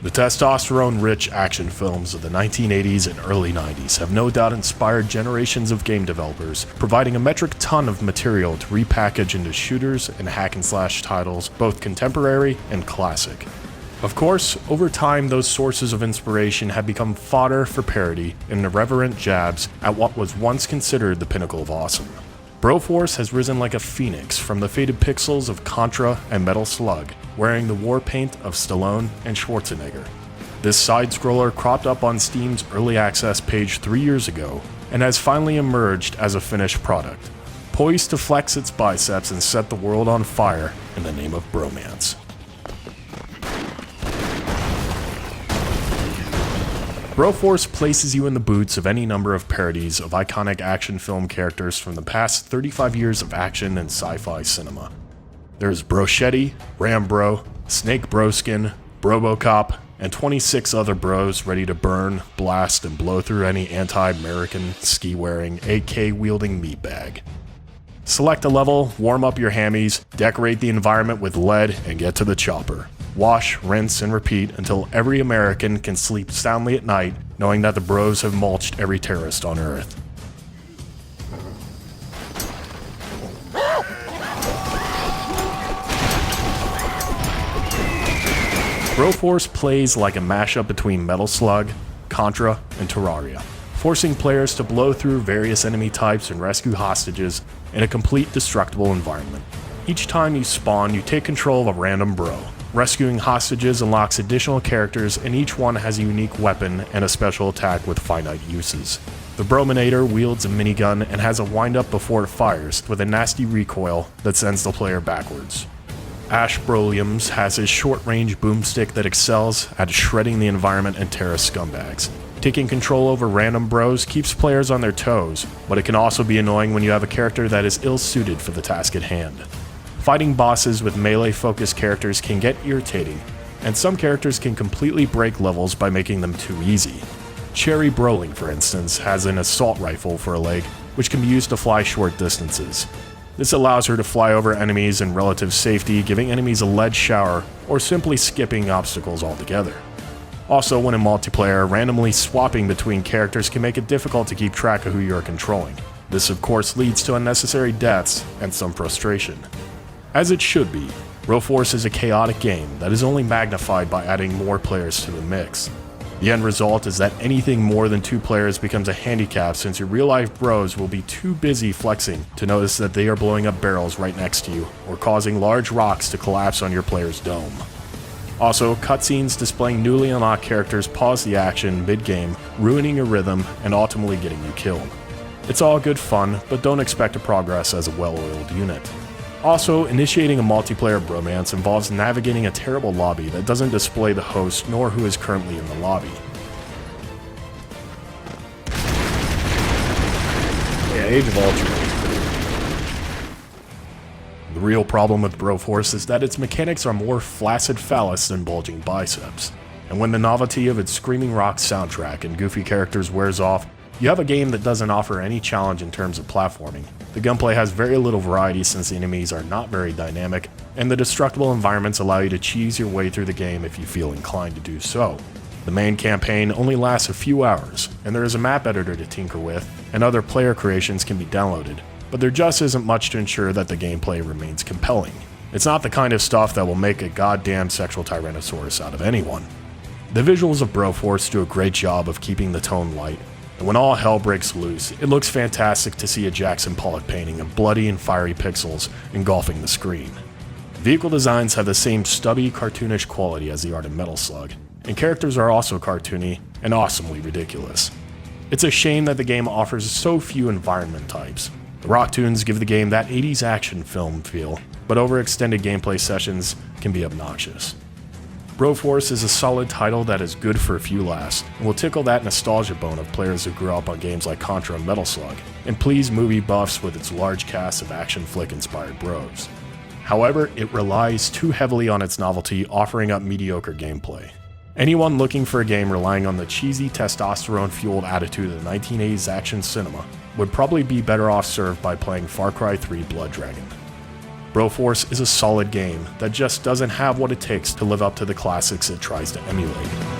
The testosterone-rich action films of the 1980s and early 90s have no doubt inspired generations of game developers, providing a metric ton of material to repackage into shooters and hack-and-slash titles, both contemporary and classic. Of course, over time those sources of inspiration have become fodder for parody and irreverent jabs at what was once considered the pinnacle of awesome. Broforce has risen like a phoenix from the faded pixels of Contra and Metal Slug, wearing the war paint of Stallone and Schwarzenegger. This side-scroller cropped up on Steam's early access page 3 years ago, and has finally emerged as a finished product, poised to flex its biceps and set the world on fire in the name of bromance. Broforce places you in the boots of any number of parodies of iconic action film characters from the past 35 years of action and sci-fi cinema. There's Brochetti, Rambro, Snake Broskin, Brobocop, and 26 other bros ready to burn, blast, and blow through any anti-American, ski-wearing, AK-wielding meatbag. Select a level, warm up your hammies, decorate the environment with lead, and get to the chopper. Wash, rinse, and repeat until every American can sleep soundly at night knowing that the bros have mulched every terrorist on Earth. Broforce plays like a mashup between Metal Slug, Contra, and Terraria, forcing players to blow through various enemy types and rescue hostages in a complete destructible environment. Each time you spawn, you take control of a random bro. Rescuing hostages unlocks additional characters, and each one has a unique weapon and a special attack with finite uses. The Brominator wields a minigun and has a wind-up before it fires, with a nasty recoil that sends the player backwards. Ash Broliums has his short-range boomstick that excels at shredding the environment and terrorist scumbags. Taking control over random bros keeps players on their toes, but it can also be annoying when you have a character that is ill-suited for the task at hand. Fighting bosses with melee-focused characters can get irritating, and some characters can completely break levels by making them too easy. Cherry Broling, for instance, has an assault rifle for a leg, which can be used to fly short distances. This allows her to fly over enemies in relative safety, giving enemies a lead shower, or simply skipping obstacles altogether. Also, when in multiplayer, randomly swapping between characters can make it difficult to keep track of who you are controlling. This of course leads to unnecessary deaths and some frustration. As it should be, Broforce is a chaotic game that is only magnified by adding more players to the mix. The end result is that anything more than 2 players becomes a handicap, since your real-life bros will be too busy flexing to notice that they are blowing up barrels right next to you, or causing large rocks to collapse on your player's dome. Also, cutscenes displaying newly unlocked characters pause the action mid-game, ruining your rhythm and ultimately getting you killed. It's all good fun, but don't expect to progress as a well-oiled unit. Also, initiating a multiplayer bromance involves navigating a terrible lobby that doesn't display the host nor who is currently in the lobby. Yeah, Age of Ultron is pretty good. The real problem with Broforce is that its mechanics are more flaccid phallus than bulging biceps. And when the novelty of its screaming rock soundtrack and goofy characters wears off, you have a game that doesn't offer any challenge in terms of platforming. The gunplay has very little variety since the enemies are not very dynamic, and the destructible environments allow you to cheese your way through the game if you feel inclined to do so. The main campaign only lasts a few hours, and there is a map editor to tinker with, and other player creations can be downloaded, but there just isn't much to ensure that the gameplay remains compelling. It's not the kind of stuff that will make a goddamn sexual tyrannosaurus out of anyone. The visuals of Broforce do a great job of keeping the tone light, and when all hell breaks loose, it looks fantastic to see a Jackson Pollock painting of bloody and fiery pixels engulfing the screen. Vehicle designs have the same stubby, cartoonish quality as the art in Metal Slug, and characters are also cartoony and awesomely ridiculous. It's a shame that the game offers so few environment types. The rock tunes give the game that 80s action film feel, but overextended gameplay sessions can be obnoxious. Broforce is a solid title that is good for a few laughs, and will tickle that nostalgia bone of players who grew up on games like Contra and Metal Slug, and please movie buffs with its large cast of action flick-inspired bros. However, it relies too heavily on its novelty, offering up mediocre gameplay. Anyone looking for a game relying on the cheesy, testosterone-fueled attitude of the 1980s action cinema would probably be better off served by playing Far Cry 3 Blood Dragon. Broforce is a solid game that just doesn't have what it takes to live up to the classics it tries to emulate.